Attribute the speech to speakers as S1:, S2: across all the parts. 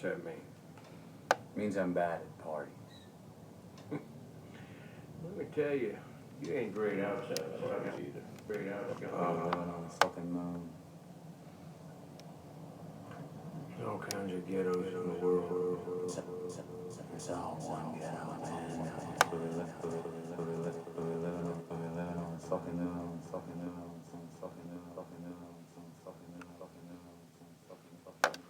S1: what's that mean?
S2: Means I'm bad at parties.
S1: Let me tell you, you ain't great outside parties either. Great outside.
S2: Living on the fucking moon.
S1: All kinds of ghettos in the world.
S2: It's all one ghetto, man. We're living on the fucking moon, fucking moon, fucking moon, fucking moon, fucking moon, fucking moon, fucking fucking.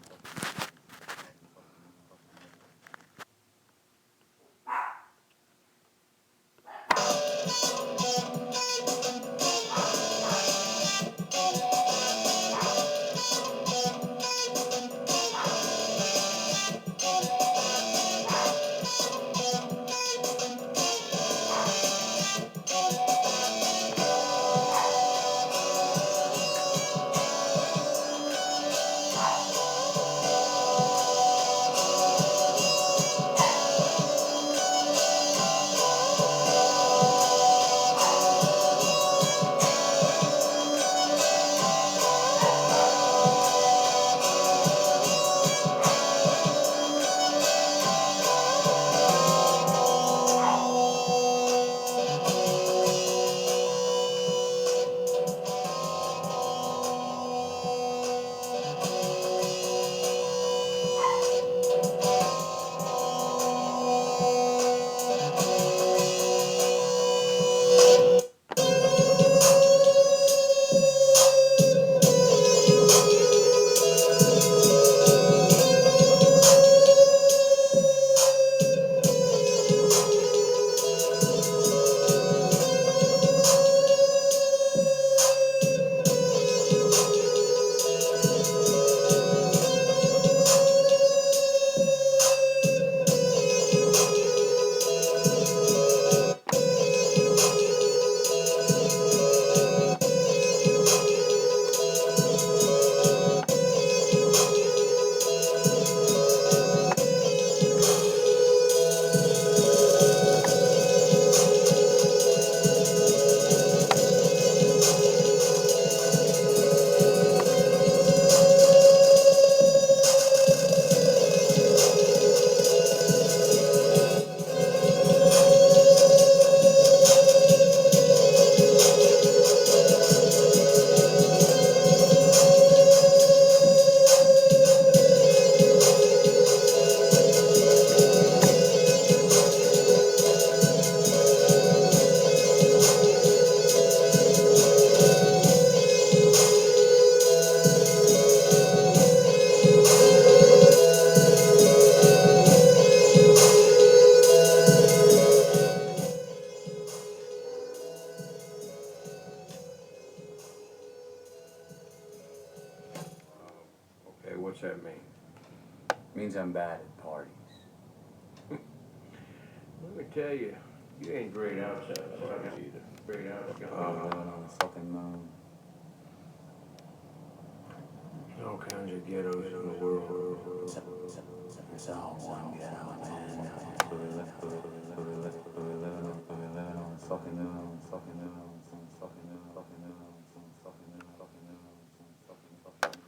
S1: Okay, what's that mean?
S2: Means I'm bad at parties.
S1: Let me tell you, you ain't great outside parties either. Great outside.
S2: Living on the fucking moon.
S1: All kinds of ghettos in the world.
S2: It's all one ghetto, man. We're living on the fucking moon, fucking moon, fucking moon, fucking moon, fucking moon, fucking moon, fucking fucking.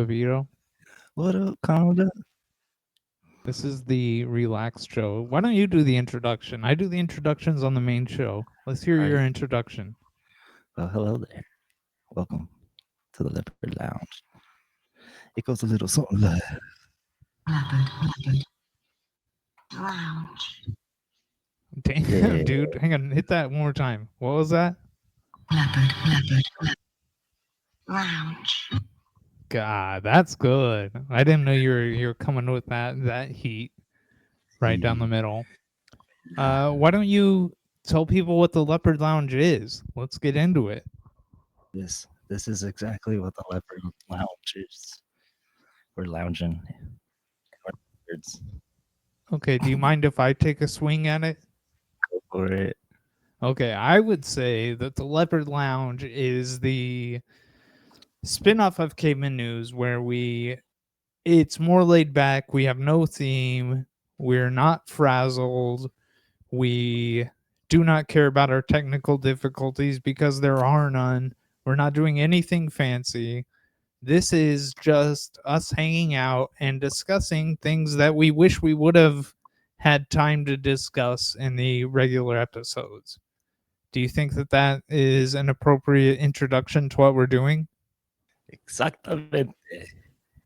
S3: Pavito.
S4: What up, Canada?
S3: This is the relaxed show. Why don't you do the introduction? I do the introductions on the main show. Let's hear your
S4: Alright.
S3: introduction.
S4: Well, hello there. Welcome to the Leopard Lounge. It goes a little something like
S5: Lounge.
S3: Damn,
S4: Yeah.
S3: dude. Hang on. Hit that one more time. What was that?
S5: Lounge.
S3: God, that's good. I didn't know you were coming with that heat right down the middle. Why don't you tell people what the Leopard Lounge is? Let's get into it.
S4: This is exactly what the Leopard Lounge is. We're lounging in our leopards.
S3: Okay, do you mind if I take a swing at it?
S4: Go for it.
S3: Okay, I would say that the Leopard Lounge is the spin-off of Cavemen News where it's more laid back, we have no theme, we're not frazzled, we do not care about our technical difficulties because there are none. We're not doing anything fancy. This is just us hanging out and discussing things that we wish we would have had time to discuss in the regular episodes. Do you think that that is an appropriate introduction to what we're doing?
S4: Exactamente.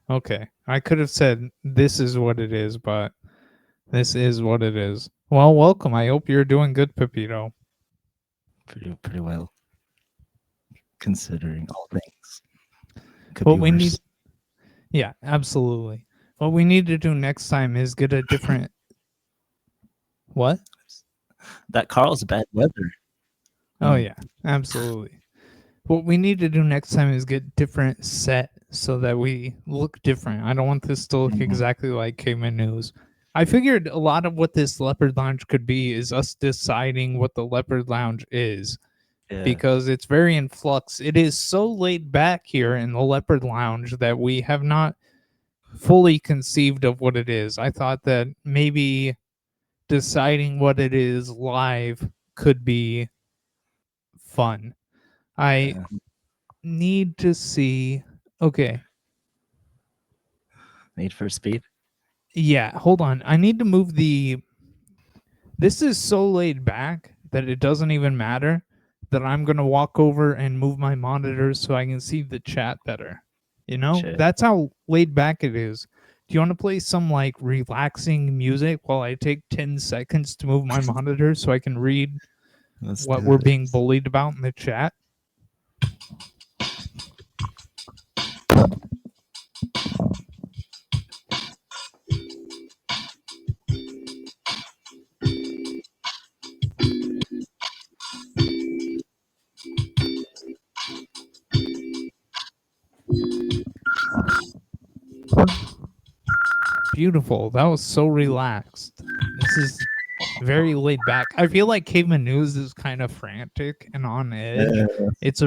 S3: Okay. I could have said this is what it is, but this is what it is. Well, welcome. I hope you're doing good, Pepito.
S4: Pretty well. Considering all things. Could
S3: What
S4: be
S3: we
S4: worse.
S3: need, yeah, absolutely. What we need to do next time is get a different. What?
S4: That Carl's bad weather.
S3: Oh yeah, absolutely. What we need to do next time is get different set so that we look different. I don't want this to look
S4: Mhm.
S3: exactly like Caveman News. I figured a lot of what this Leopard Lounge could be is us deciding what the Leopard Lounge is.
S4: Yeah.
S3: Because it's very in flux. It is so laid back here in the Leopard Lounge that we have not fully conceived of what it is. I thought that maybe deciding what it is live could be fun. I
S4: Yeah.
S3: need to see. Okay.
S4: Need for Speed.
S3: Yeah, hold on. I need to move the. This is so laid back that it doesn't even matter that I'm going to walk over and move my monitors so I can see the chat better. You know,
S4: Shit.
S3: that's how laid back it is. Do you want to play some like relaxing music while I take 10 seconds to move my monitor so I can read
S4: Let's
S3: what
S4: do
S3: we're
S4: this.
S3: being bullied about in the chat? Beautiful. That was so relaxed. This is very laid back. I feel like Caveman News is kind of frantic and on edge.
S4: Yeah.
S3: It's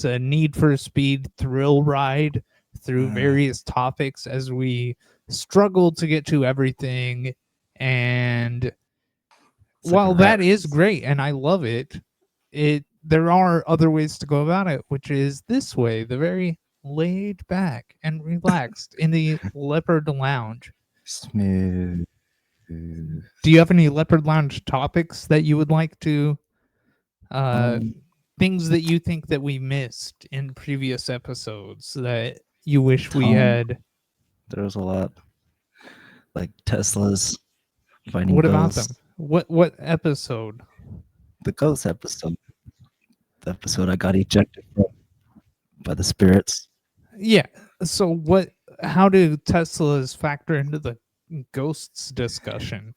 S3: a Need for Speed thrill ride through various topics as we struggle to get to everything. And
S4: It's like a
S3: while that
S4: rat
S3: is
S4: race.
S3: great and I love it, there are other ways to go about it, which is this way, the very laid back and relaxed in the Leopard Lounge.
S4: Smooth.
S3: Do you have any Leopard Lounge topics that you would like to things that you think that we missed in previous episodes that you wish we had?
S4: There was a lot. Like Tesla's finding
S3: What about
S4: ghosts.
S3: them? What episode?
S4: The ghost episode. The episode I got ejected from by the spirits.
S3: Yeah. So how do Teslas factor into the ghosts discussion?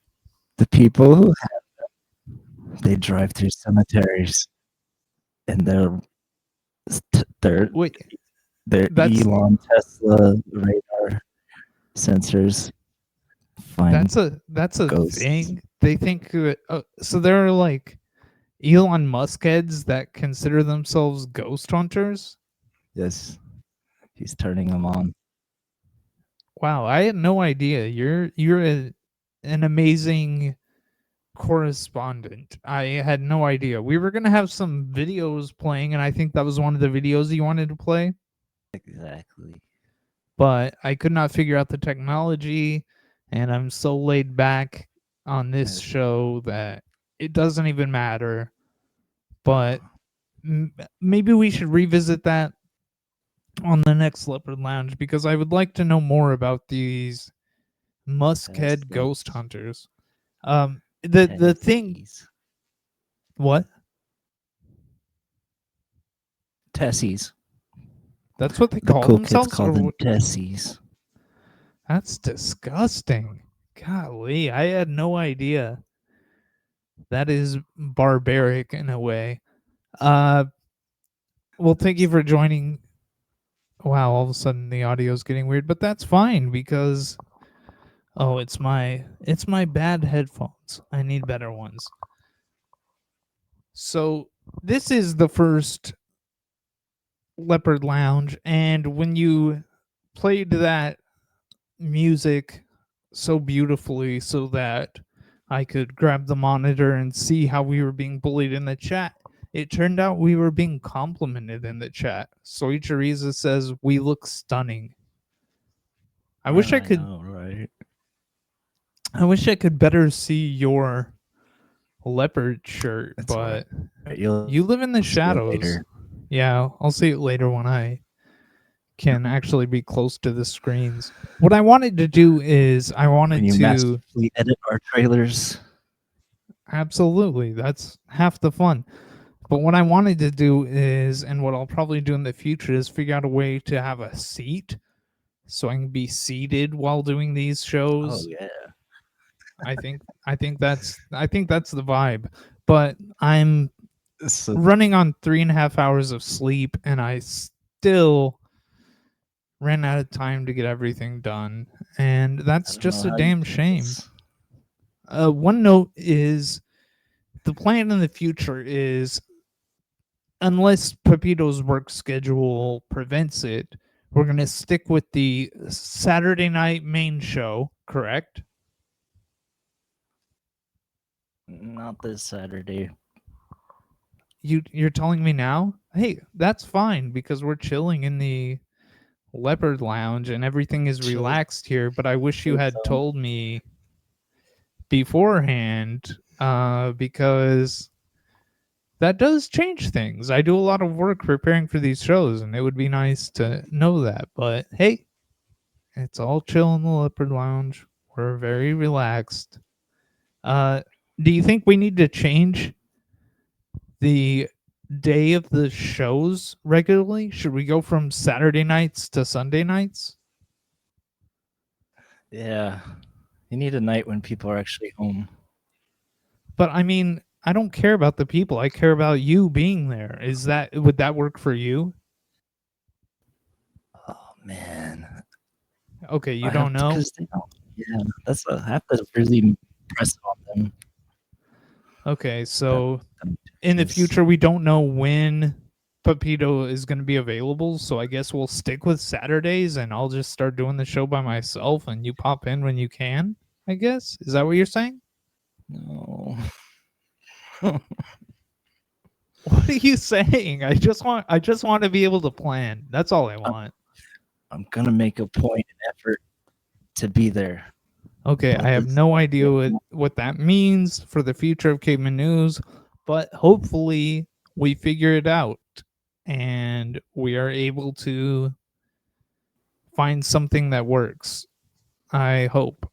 S4: The people who have them, they drive through cemeteries and they're
S3: Wait,
S4: Elon Tesla radar sensors find
S3: that's a
S4: ghosts.
S3: thing. They think so there are like Elon Musk heads that consider themselves ghost hunters.
S4: Yes, he's turning them on.
S3: Wow, I had no idea. You're an amazing correspondent. I had no idea. We were gonna have some videos playing, and I think that was one of the videos you wanted to play.
S4: Exactly.
S3: but I could not figure out the technology, and I'm so laid back on this
S4: Yes.
S3: show that it doesn't even matter. But
S4: Uh,
S3: maybe we should revisit that on the next Leopard Lounge because I would like to know more about these muskhead ghost
S4: Tessies.
S3: hunters. The thing,
S4: Tessies.
S3: what?
S4: Tessies.
S3: That's what they
S4: The
S3: call
S4: cool kids
S3: themselves,
S4: call
S3: or
S4: them
S3: what?
S4: Tessies.
S3: That's disgusting. Golly, I had no idea. That is barbaric in a way. Uh, well, thank you for joining. Wow, all of a sudden the audio is getting weird, but that's fine because it's my bad headphones. I need better ones. So this is the first Leopard Lounge, and when you played that music so beautifully so that I could grab the monitor and see how we were being bullied in the chat, it turned out we were being complimented in the chat. Soy Choriza says we look stunning. I wish I
S4: I
S3: could
S4: know, right?
S3: I wish I could better see your leopard shirt,
S4: That's all
S3: but
S4: right.
S3: you live in the
S4: See it
S3: shadows.
S4: later.
S3: Yeah, I'll see it later when I can actually be close to the screens. What I wanted to do is I
S4: When
S3: wanted
S4: you
S3: to
S4: masterfully edit our trailers.
S3: absolutely, that's half the fun. But what I wanted to do is, and what I'll probably do in the future, is figure out a way to have a seat so I can be seated while doing these
S4: Oh
S3: shows.
S4: yeah.
S3: I think that's the vibe. But I'm
S4: So
S3: running on 3.5 hours of sleep, and I still ran out of time to get everything done, and
S4: I
S3: that's
S4: don't know
S3: just a
S4: how you
S3: damn
S4: do
S3: shame.
S4: this.
S3: One note is the plan in the future is unless Pepito's work schedule prevents it, we're going to stick with the Saturday night main show, correct?
S4: Not this Saturday.
S3: You're telling me now? Hey, that's fine because we're chilling in the Leopard Lounge and everything is
S4: Chill,
S3: relaxed here, but I wish you
S4: chill
S3: had
S4: zone.
S3: told me beforehand because that does change things. I do a lot of work preparing for these shows and it would be nice to know that. But hey, it's all chill in the Leopard Lounge. We're very relaxed. Uh, do you think we need to change the day of the shows regularly? Should we go from Saturday nights to Sunday nights?
S4: Yeah. You need a night when people are actually home.
S3: But I mean, I don't care about the people. I care about you being there. Would that work for you?
S4: Oh man.
S3: Okay, you
S4: I
S3: don't
S4: have to
S3: know?
S4: because they don't. Yeah, I have to really press on them.
S3: Okay,
S4: That,
S3: so
S4: them
S3: in the
S4: twos.
S3: future we don't know when Pepito is going to be available, so I guess we'll stick with Saturdays and I'll just start doing the show by myself and you pop in when you can, I guess. Is that what you're saying?
S4: No.
S3: What are you saying? I just want to be able to plan. That's all I want.
S4: I'm gonna make a point and effort to be there.
S3: Okay, I
S4: But
S3: have
S4: this
S3: no idea what that means for the future of Caveman News, but hopefully we figure it out and we are able to find something that works. I hope.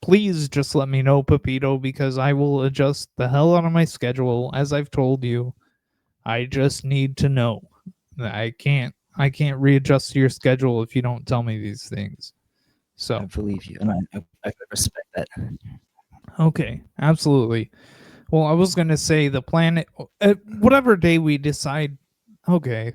S3: Please just let me know, Pepito, because I will adjust the hell out of my schedule. As I've told you, I just need to know. I can't readjust your schedule if you don't tell me these things.
S4: I
S3: So,
S4: believe you, and I respect that.
S3: okay, absolutely. Well, I was gonna say the planet, whatever day we decide. Okay,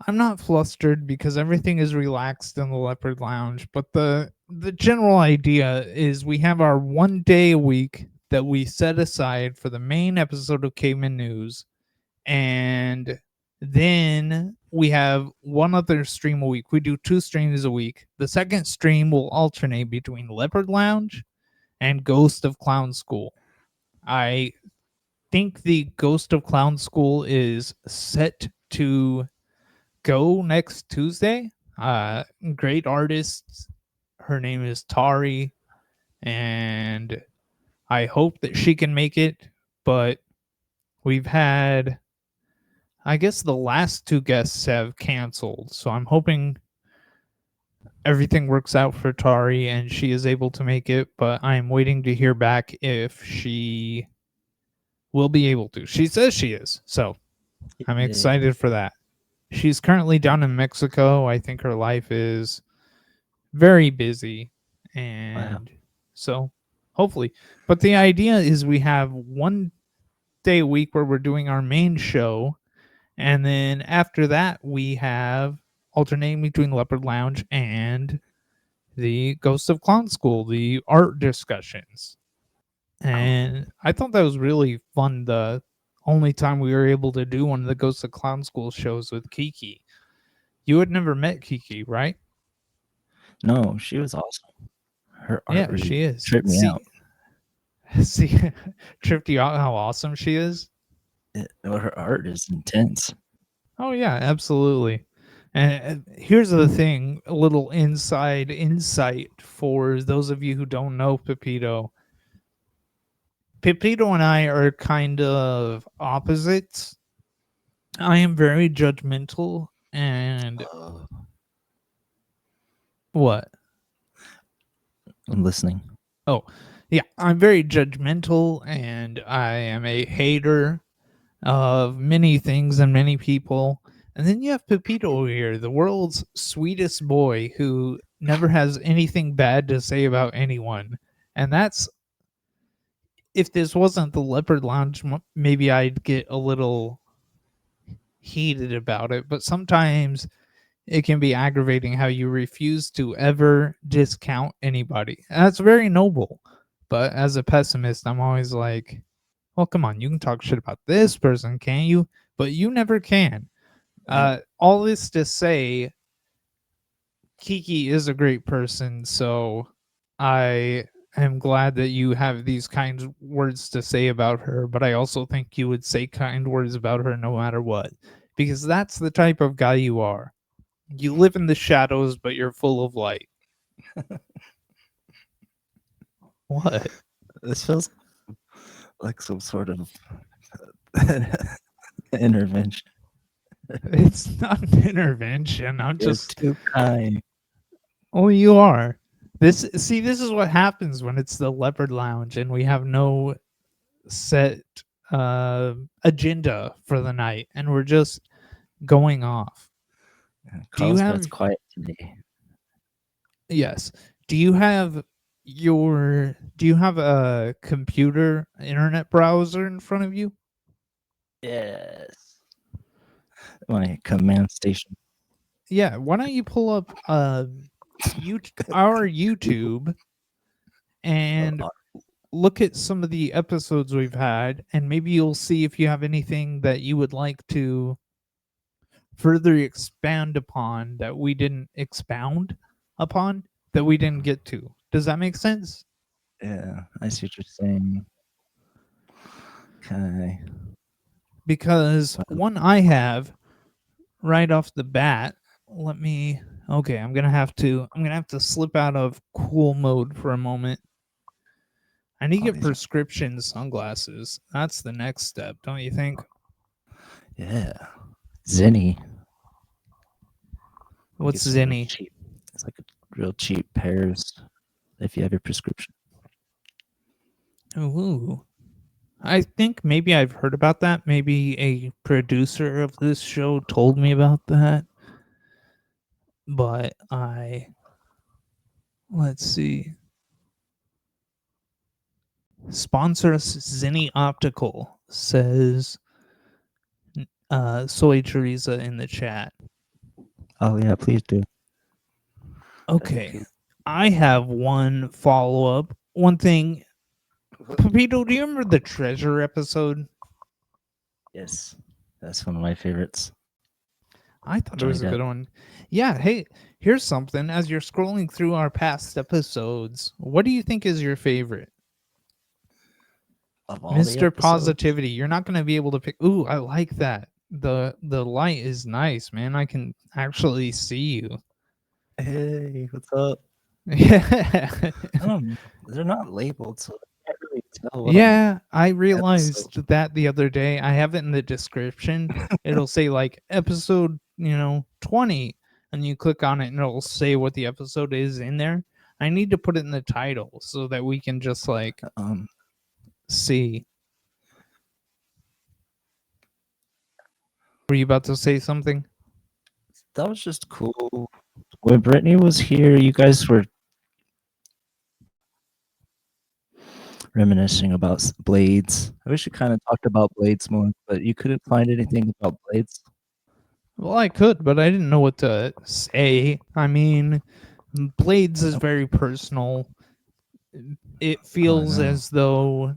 S3: I'm not flustered because everything is relaxed in the Leopard Lounge. But the general idea is we have our 1 day a week that we set aside for the main episode of Caveman News, and then we have one other stream a week. We do 2 streams a week. The second stream will alternate between Leopard Lounge and Ghost of Clown School. I think the Ghost of Clown School is set to go next Tuesday. Great artist. Her name is Tari, and I hope that she can make it. But we've had, I guess, the last two guests have canceled, so I'm hoping everything works out for Tari and she is able to make it. But I'm waiting to hear back if she will be able to. She says she is, so I'm
S4: Yeah.
S3: excited for that. She's currently down in Mexico. I think her life is very busy, and so hopefully. But the idea is we have one day a week where we're doing our main show, and then after that we have alternating between Leopard Lounge and the Ghost of Clown School, the art discussions. And I thought that was really fun. The only time we were able to do one of the Ghost of Clown School shows with Kiki. You had never met Kiki, right?
S4: No, she was awesome. Her art
S3: Yeah,
S4: really
S3: she is.
S4: tripped me out.
S3: See, tripped you out how awesome she is?
S4: Her art is intense.
S3: Oh, yeah, absolutely. And here's the thing, a little inside insight for those of you who don't know Pepito. Pepito and I are kind of opposites. I am very judgmental and what?
S4: I'm listening.
S3: Oh, yeah, I'm very judgmental and I am a hater of many things and many people. And then you have Pepito over here, the world's sweetest boy who never has anything bad to say about anyone. And that's, if this wasn't the Leopard Lounge, maybe I'd get a little heated about it. But sometimes it can be aggravating how you refuse to ever discount anybody. And that's very noble. But as a pessimist, I'm always like, well, come on, you can talk shit about this person, can't you? But you never can. All this to say, Kiki is a great person, so I am glad that you have these kind words to say about her, but I also think you would say kind words about her no matter what, because that's the type of guy you are. You live in the shadows, but you're full of light. What?
S4: This feels like some sort of intervention.
S3: It's not an intervention. I'm
S4: You're
S3: just
S4: too kind.
S3: Oh, you are. This is what happens when it's the Leopard Lounge and we have no set agenda for the night and we're just going off.
S4: Carlsbad's quiet today.
S3: Yes. Do you have a computer internet browser in front of you?
S4: Yes. My command station.
S3: Yeah, why don't you pull up our YouTube and look at some of the episodes we've had, and maybe you'll see if you have anything that you would like to further expand upon that we didn't expound upon, that we didn't get to. Does that make sense?
S4: Yeah, I see what you're saying. Okay.
S3: Because one I have right off the bat, okay, I'm gonna have to slip out of cool mode for a moment. I need to get prescription sunglasses. That's the next step, don't you think?
S4: Yeah. Zenny.
S3: What's
S4: Get some
S3: Zenny?
S4: cheap- It's like a real cheap pairs if you have your prescription.
S3: Ooh. I think maybe I've heard about that. Maybe a producer of this show told me about that. But let's see. Sponsor us, Zenny Optical, says Soy Teresa in the chat.
S4: Oh yeah, please do.
S3: Okay. I have one follow-up. One thing. Pepito, do you remember the treasure episode?
S4: Yes. That's one of my favorites.
S3: I thought it was a good one. Yeah, hey, here's something. As you're scrolling through our past episodes, what do you think is your favorite?
S4: Of all the
S3: Mr.
S4: episodes?
S3: Positivity. You're not going to be able to pick. Ooh, I like that. The light is nice, man. I can actually see you.
S4: Hey, what's up?
S3: Yeah.
S4: I don't know. They're not labeled, so I can't really tell what
S3: Yeah, I
S4: episode.
S3: realized that the other day. I have it in the description. It'll say like episode, 20, and you click on it and it'll say what the episode is in there. I need to put it in the title so that we can just like see. Were you about to say something?
S4: That was just cool. When Brittany was here, you guys were reminiscing about blades. I wish you kind of talked about blades more, but you couldn't find anything about blades.
S3: Well, I could, but I didn't know what to say. I mean, Blades is very personal. It feels
S4: know.
S3: as though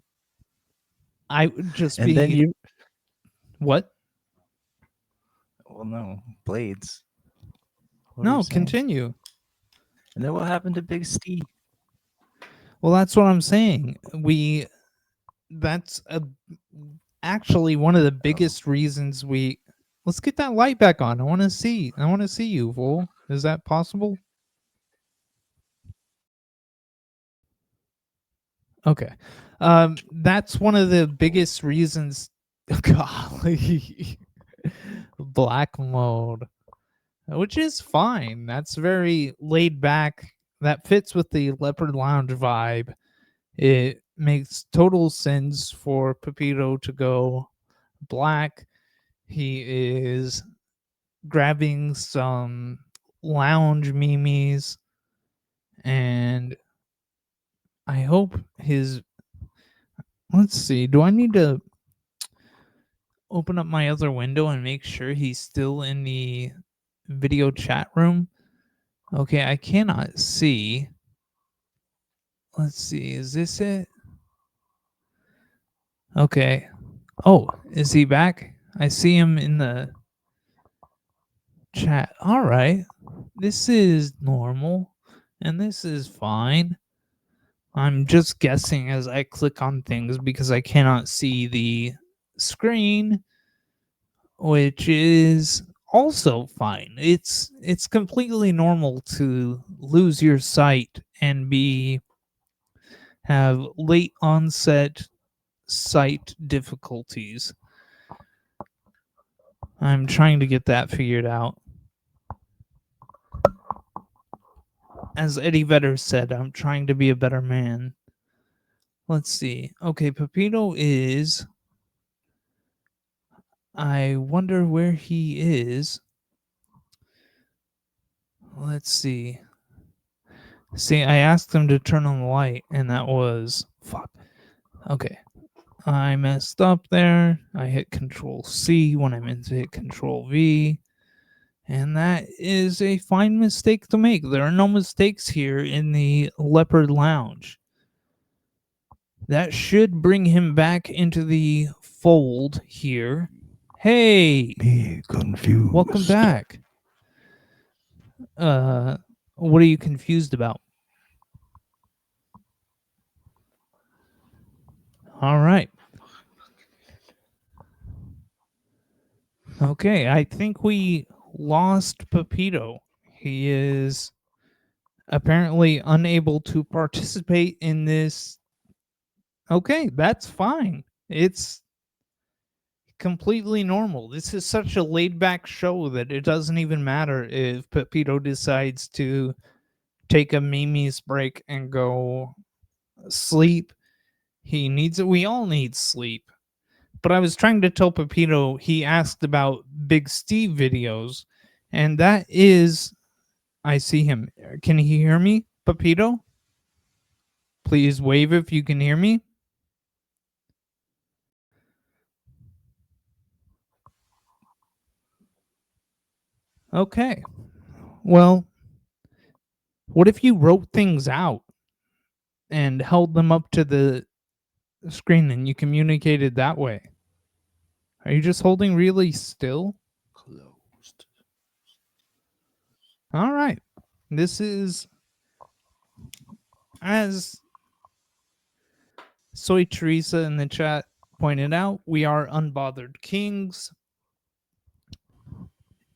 S3: I would just
S4: And then
S3: be
S4: you,
S3: what?
S4: well, no, blades. What were you
S3: No,
S4: saying?
S3: continue.
S4: And then what happened to Big Steve?
S3: Well, that's what I'm saying. That's actually one of the biggest reasons we. Let's get that light back on. I want to see. I want to see you, fool. Is that possible? Okay. That's one of the biggest reasons. Golly. Black mode, which is fine. That's very laid back. That fits with the Leopard Lounge vibe. It makes total sense for Pepito to go black. He is grabbing some lounge memes, and I hope his. Let's see. Do I need to open up my other window and make sure he's still in the video chat room? Okay, I cannot see. Let's see. Is this it? Okay. Oh, is he back? I see him in the chat. All right. This is normal and this is fine. I'm just guessing as I click on things because I cannot see the screen, which is also fine. It's completely normal to lose your sight and have late onset sight difficulties. I'm trying to get that figured out. As Eddie Vedder said, I'm trying to be a better man. Let's see. Okay, Pepito is. I wonder where he is. Let's see. See, I asked him to turn on the light, and that was. Fuck. Okay. I messed up there. I hit Control C when I meant to hit Control V. And that is a fine mistake to make. There are no mistakes here in the Leopard Lounge. That should bring him back into the fold here. Hey,
S4: Me confused.
S3: welcome back. What are you confused about? All right. Okay, I think we lost Pepito. He is apparently unable to participate in this. Okay, that's fine. It's completely normal. This is such a laid back show that it doesn't even matter if Pepito decides to take a Mimi's break and go sleep. He needs it. We all need sleep. But I was trying to tell Pepito, he asked about Big Steve videos, and that is. I see him. Can he hear me, Pepito? Please wave if you can hear me. Okay. Well, what if you wrote things out and held them up to the screen and you communicated that way? Are you just holding really still?
S4: Closed.
S3: All right. This is, as Soy Teresa in the chat pointed out, we are unbothered kings.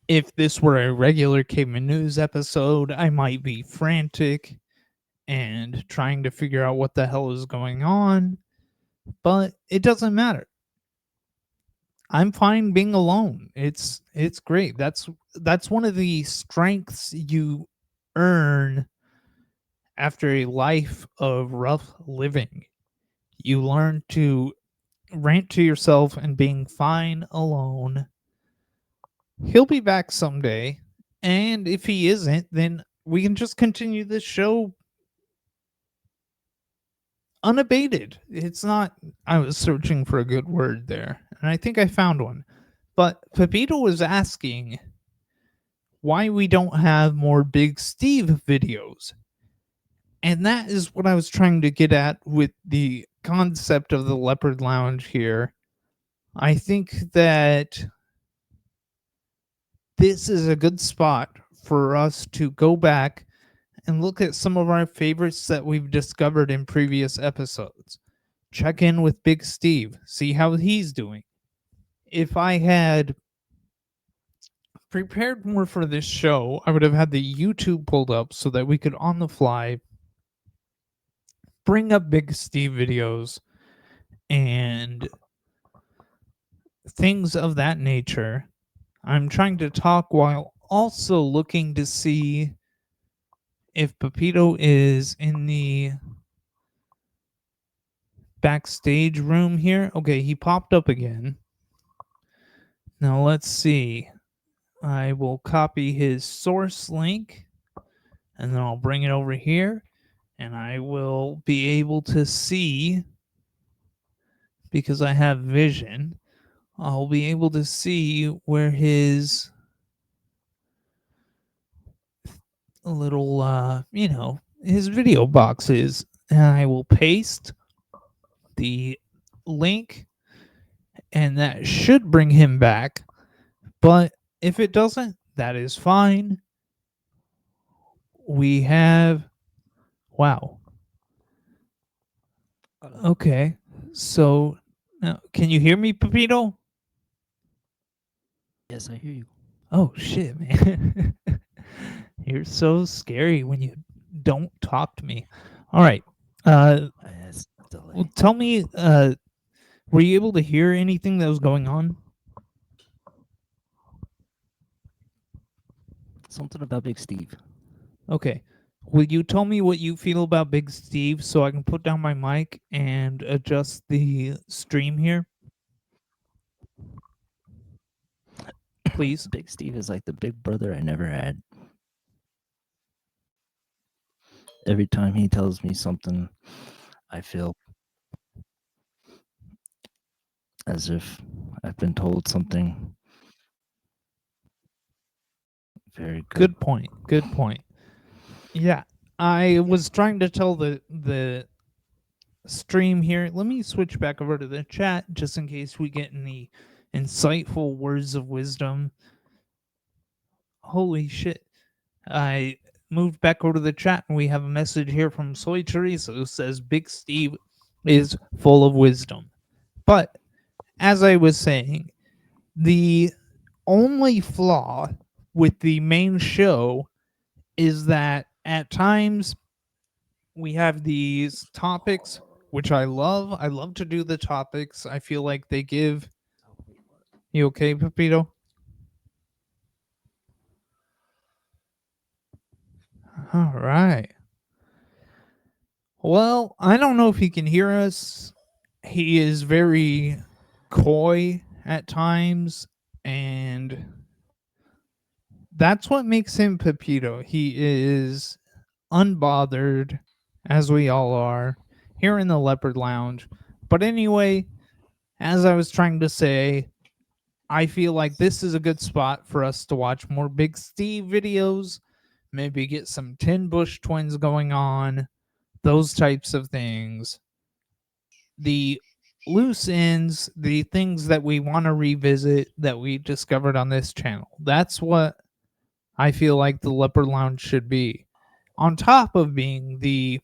S3: if this were a regular Caveman News episode, I might be frantic and trying to figure out what the hell is going on, but it doesn't matter. I'm fine being alone. It's great. That's one of the strengths you earn after a life of rough living. You learn to rant to yourself and being fine alone. He'll be back someday, and if he isn't, then we can just continue this show unabated. It's not. I was searching for a good word there, and I think I found one. But Pepito was asking why we don't have more Big Steve videos. And that is what I was trying to get at with the concept of the Leopard Lounge here. I think that this is a good spot for us to go back and look at some of our favorites that we've discovered in previous episodes. Check in with Big Steve, see how he's doing. If I had prepared more for this show, I would have had the YouTube pulled up so that we could on the fly bring up Big Steve videos and things of that nature. I'm trying to talk while also looking to see if Pepito is in the backstage room here. Okay, he popped up again. Now let's see. I will copy his source link and then I'll bring it over here and I will be able to see, because I have vision, I'll be able to see where his little, his video box is. And I will paste the link and that should bring him back. But if it doesn't, that is fine. We have, wow. Okay. So now, can you hear me, Pepito?
S4: Yes, I hear you.
S3: Oh shit, man. You're so scary when you don't talk to me. All right.
S4: Yes, delay.
S3: Well, tell me, were you able to hear anything that was going on?
S4: Something about Big Steve.
S3: Okay. Will you tell me what you feel about Big Steve so I can put down my mic and adjust the stream here? Please.
S4: Big Steve is like the big brother I never had. Every time he tells me something, I feel as if I've been told something very good.
S3: Good point. Good point. Yeah. I was trying to tell the stream here. Let me switch back over to the chat just in case we get any insightful words of wisdom. Holy shit. I moved back over to the chat and we have a message here from Soy Teresa who says Big Steve is full of wisdom. But as I was saying, the only flaw with the main show is that at times we have these topics, which I love. I love to do the topics. I feel like they give. You okay, Pepito? All right. Well, I don't know if he can hear us. He is very coy at times, and that's what makes him Pepito. He is unbothered, as we all are, here in the Leopard Lounge. But anyway, as I was trying to say, I feel like this is a good spot for us to watch more Big Steve videos, maybe get some Tin Bush Twins going on, those types of things. The loose ends, the things that we want to revisit that we discovered on this channel. That's what I feel like the Leopard Lounge should be. On top of being the...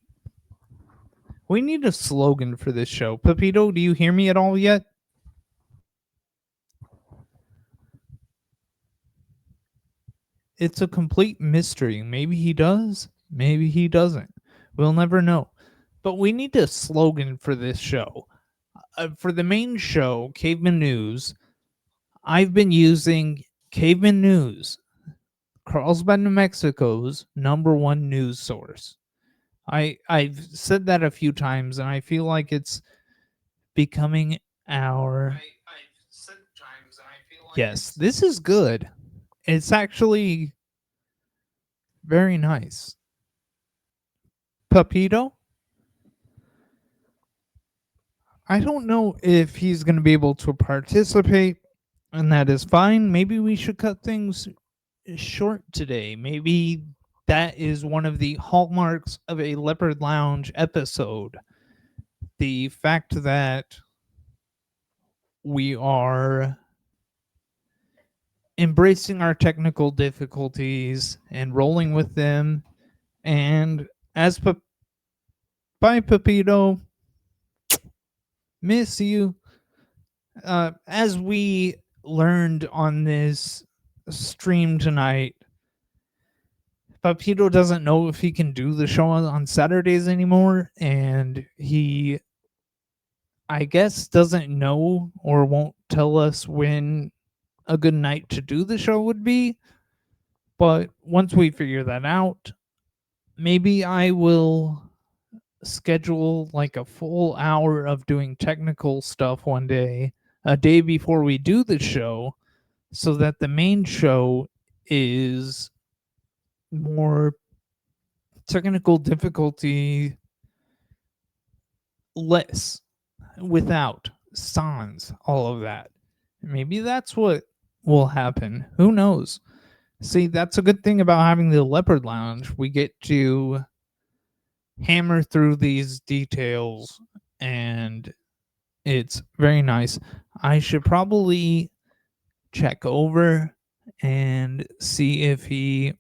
S3: We need a slogan for this show. Pepito, do you hear me at all yet? it's a complete mystery. Maybe he does, maybe he doesn't. We'll never know. But we need a slogan for this show. For the main show, Caveman News, I've been using Caveman News, Carlsbad, New Mexico's #1 news source. I've said that a few times, and I feel like it's becoming our. Yes, this is good. It's actually very nice. Pepito? I don't know if he's going to be able to participate, and that is fine. Maybe we should cut things short today. Maybe that is one of the hallmarks of a Leopard Lounge episode. The fact that we are embracing our technical difficulties and rolling with them. And as bye, Pepito, miss you. As we learned on this stream tonight, Pepito doesn't know if he can do the show on Saturdays anymore, and he, I guess, doesn't know or won't tell us when a good night to do the show would be. But once we figure that out, maybe I will schedule like a full hour of doing technical stuff one day, a day before we do the show, so that the main show is more technical difficulty less, without sans, all of that. Maybe that's what will happen. Who knows? See, that's a good thing about having the Leopard Lounge. We get to hammer through these details, and it's very nice. I should probably check over and see if he.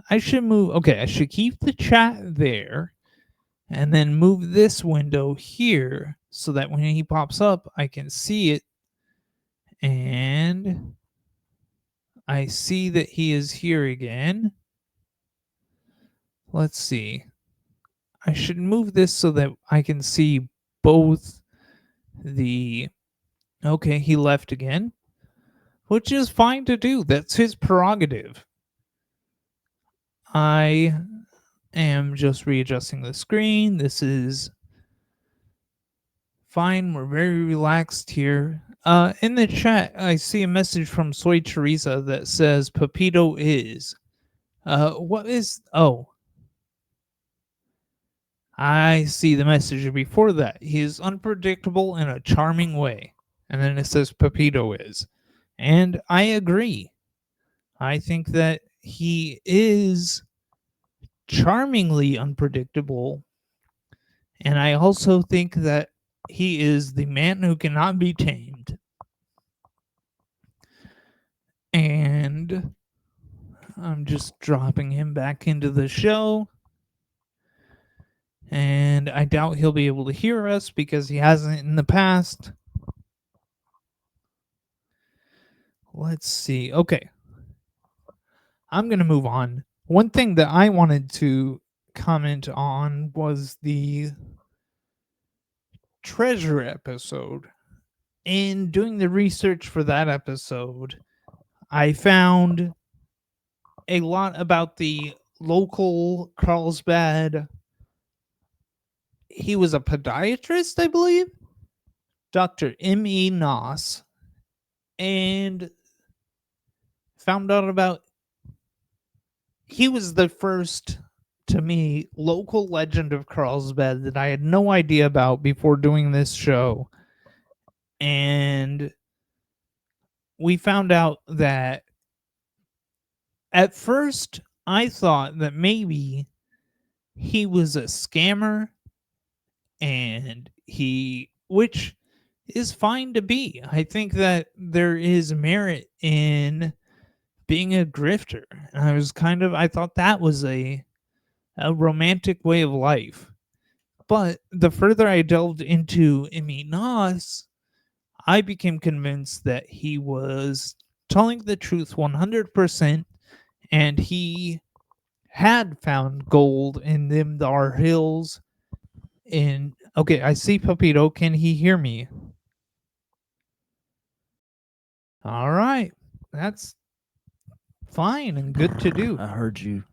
S3: I should move. Okay, I should keep the chat there and then move this window here so that when he pops up, I can see it. And I see that he is here again. Let's see. I should move this so that I can see both the. Okay, he left again, which is fine to do. That's his prerogative. I am just readjusting the screen. This is fine. We're very relaxed here. In the chat, I see a message from Soy Teresa that says Pepito is. What is. Oh. I see the message before that. He is unpredictable in a charming way. And then it says Pepito is. And I agree. I think that he is charmingly unpredictable. And I also think that he is the man who cannot be tamed. And I'm just dropping him back into the show. And I doubt he'll be able to hear us because he hasn't in the past. Let's see. Okay. I'm going to move on. One thing that I wanted to comment on was the treasure episode. In doing the research for that episode, I found a lot about the local Carlsbad. He was a podiatrist, I believe, Dr. M.E. Noss, and found out about. He was the first, to me, local legend of Carlsbad that I had no idea about before doing this show. And we found out that at first I thought that maybe he was a scammer, and which is fine to be. I think that there is merit in being a grifter. And I thought that was a romantic way of life. But the further I delved into Emmy Nas, I became convinced that he was telling the truth 100%, and he had found gold in them thar hills. In okay, I see Pepito. Can he hear me? All right, that's fine and good to do.
S4: I heard you.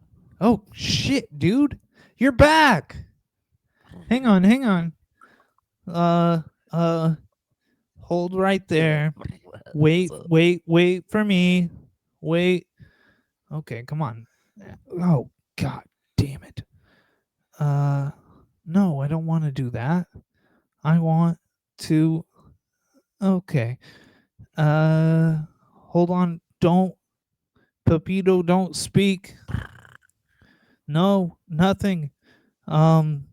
S3: Oh shit, dude, you're back. Hang on. Uh, hold right there. Wait for me. Wait. Okay, come on. Oh god damn it. No, I don't want to do that. I want to. Okay. Hold on. Don't, Pepito, don't speak. No, nothing. Um,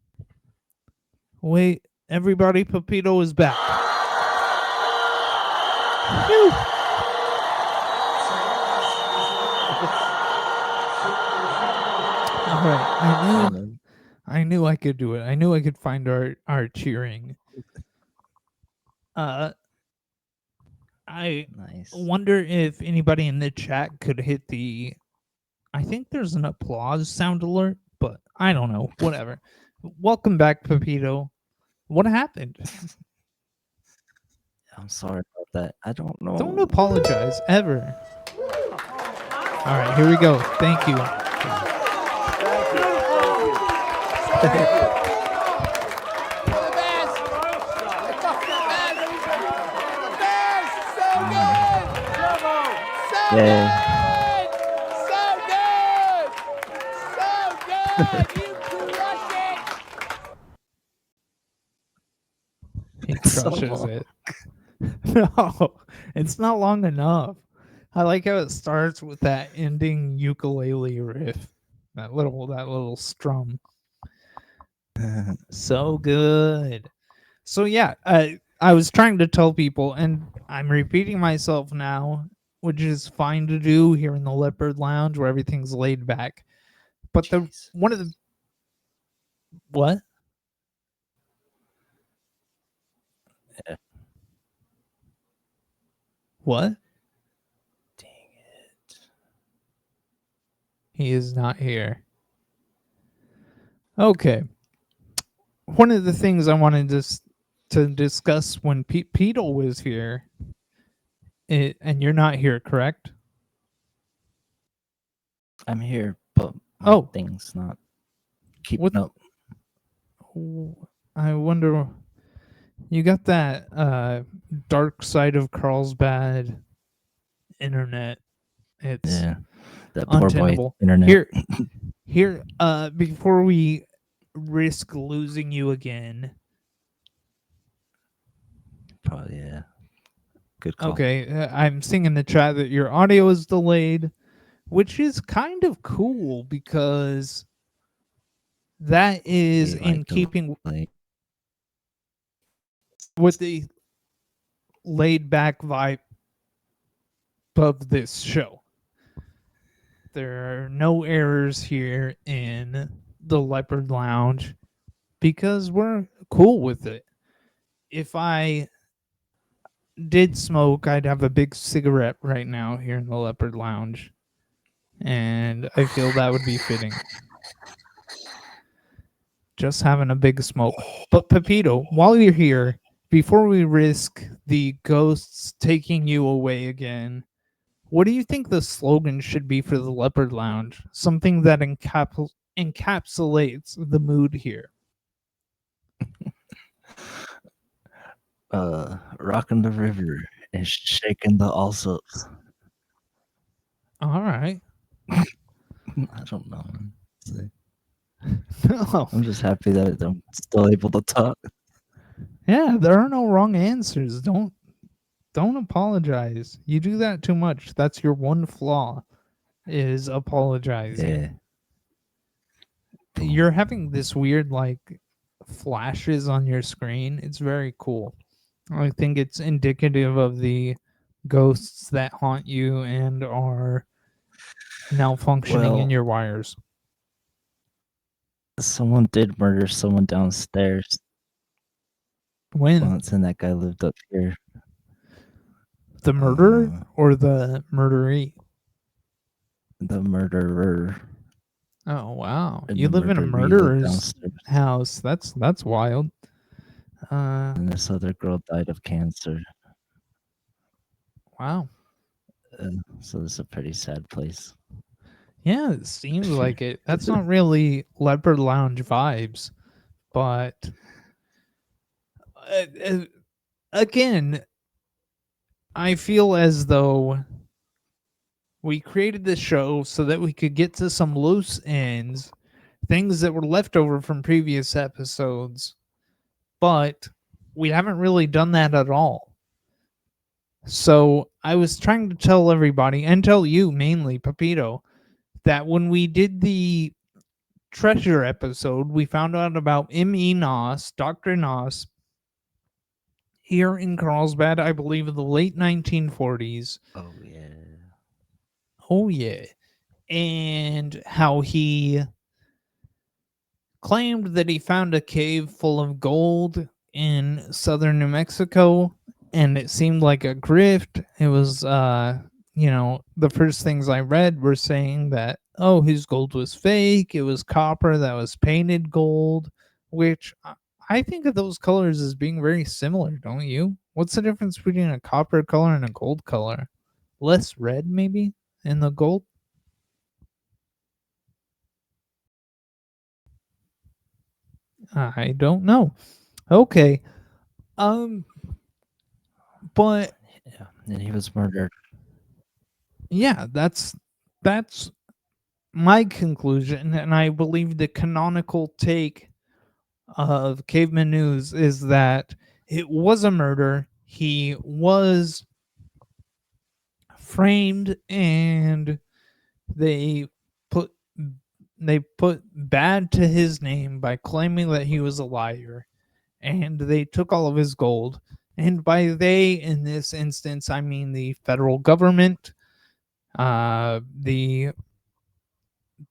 S3: wait. Everybody, Pepito is back. Phew. All right. I knew I could do it. I knew I could find our cheering. I
S4: Nice.
S3: wonder if anybody in the chat could hit the. I think there's an applause sound alert, but I don't know. Whatever. Welcome back, Pepito. What happened?
S4: I'm sorry about that. I don't know.
S3: Don't apologize ever. All right, here we go. Thank you.
S4: Yeah.
S3: He
S4: It's so
S3: crushes
S4: long.
S3: it. No, it's not long enough. I like how it starts with that ending ukulele riff. That little strum. So good. So yeah, I was trying to tell people, and I'm repeating myself now, which is fine to do here in the Leopard Lounge where everything's laid back. But the
S4: Jeez.
S3: one of the what?
S4: Yeah.
S3: What?
S4: Dang it.
S3: He is not here. Okay. One of the things I wanted to discuss when Petal was here, and you're not here, correct?
S4: I'm here, but my
S3: Oh.
S4: thing's not keeping
S3: What?
S4: up.
S3: I wonder. You got that dark side of Carlsbad internet. It's
S4: Yeah. That poor boy
S3: untenable.
S4: internet.
S3: Here, before we risk losing you again.
S4: Probably, yeah. Good call.
S3: Okay, I'm seeing in the chat that your audio is delayed, which is kind of cool because that is
S4: We
S3: in
S4: like
S3: keeping
S4: delay.
S3: with the laid back vibe of this show. There are no errors here in the Leopard Lounge because we're cool with it. If I did smoke, I'd have a big cigarette right now here in the Leopard Lounge. And I feel that would be fitting. Just having a big smoke. But Pepito, while you're here, before we risk the ghosts taking you away again, what do you think the slogan should be for the Leopard Lounge? Something that encapsulates the mood here.
S4: Rocking the river and shaking the alsos.
S3: All right.
S4: I don't know.
S3: No.
S4: I'm just happy that I'm still able to talk.
S3: Yeah, there are no wrong answers. Don't apologize. You do that too much. That's your one flaw, is apologizing.
S4: Yeah.
S3: You're having this weird like flashes on your screen. It's very cool. I think it's indicative of the ghosts that haunt you and are now functioning in
S4: Well,
S3: your wires.
S4: someone did murder someone downstairs
S3: When?
S4: once, and that guy lived up here.
S3: The murderer or the murderee?
S4: The murderer.
S3: Oh wow,
S4: And
S3: you
S4: the
S3: live in a
S4: murderee lived
S3: murderer's
S4: downstairs.
S3: house. That's wild.
S4: And this other girl died of cancer.
S3: Wow.
S4: So this is a pretty sad place.
S3: Yeah, it seems like it. That's not really Leopard Lounge vibes, but uh, again, I feel as though we created this show so that we could get to some loose ends, things that were left over from previous episodes, but we haven't really done that at all. So I was trying to tell everybody, and tell you mainly, Pepito, that when we did the treasure episode, we found out about M.E. Noss, Dr. Noss, here in Carlsbad, I believe in the late 1940s.
S4: Oh yeah.
S3: Oh, yeah. And how he claimed that he found a cave full of gold in southern New Mexico, and it seemed like a grift. It was, the first things I read were saying that, oh, his gold was fake. It was copper that was painted gold, which I think of those colors as being very similar, don't you? What's the difference between a copper color and a gold color? Less red, maybe, in the gold? I don't know. Okay. Um, but
S4: Yeah. And he was murdered.
S3: yeah, that's my conclusion, and I believe the canonical take of Caveman News is that it was a murder. He was framed, and they put they put bad to his name by claiming that he was a liar, and they took all of his gold. And by they, in this instance, I mean the federal government, the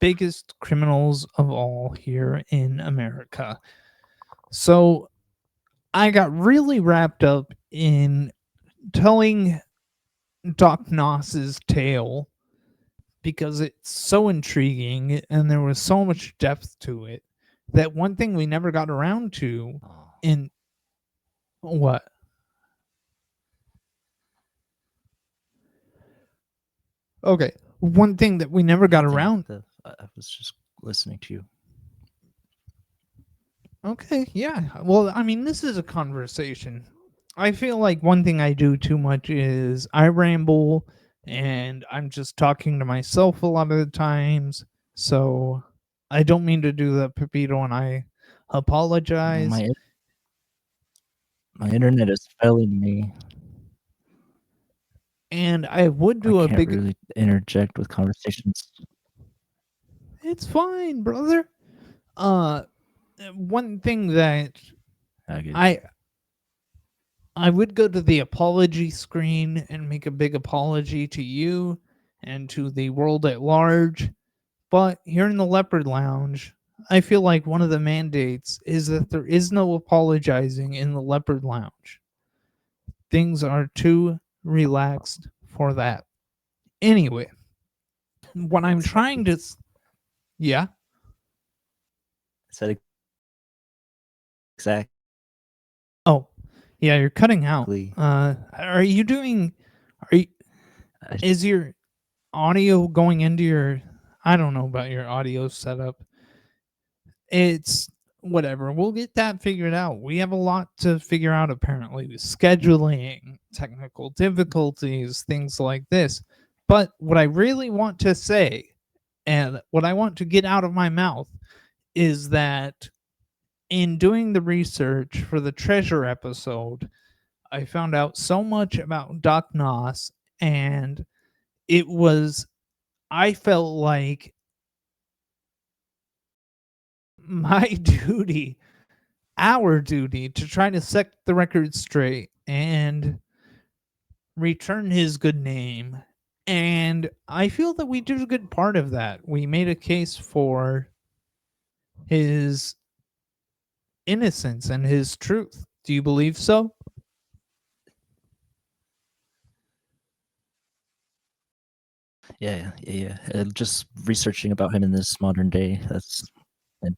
S3: biggest criminals of all here in America. So I got really wrapped up in telling Doc Noss's tale because it's so intriguing and there was so much depth to it that one thing we never got around to
S4: Oh.
S3: in what? Okay. One thing that we never got around.
S4: I was just listening to you.
S3: Okay, yeah. Well, I mean, this is a conversation. I feel like one thing I do too much is I ramble and I'm just talking to myself a lot of the times. So I don't mean to do that, Pepito, and I apologize.
S4: My internet is failing me.
S3: And I would do
S4: I
S3: a
S4: can't
S3: big.
S4: really interject with conversations.
S3: It's fine, brother. Uh, One thing that I would go to the apology screen and make a big apology to you and to the world at large. But here in the Leopard Lounge, I feel like one of the mandates is that there is no apologizing in the Leopard Lounge. Things are too relaxed for that. Anyway, what I'm trying to. Yeah.
S4: I said exactly.
S3: Oh, yeah, you're cutting out. Are you doing. Are you. Is your audio going into your. I don't know about your audio setup. It's whatever. We'll get that figured out. We have a lot to figure out apparently with scheduling, technical difficulties, things like this. But what I really want to say and what I want to get out of my mouth is that in doing the research for the treasure episode, I found out so much about Doc Noss, and I felt like my duty, our duty, to try to set the record straight and return his good name. And I feel that we did a good part of that. We made a case for his innocence and his truth. Do you believe so?
S4: Yeah. Just researching about him in this modern day. And,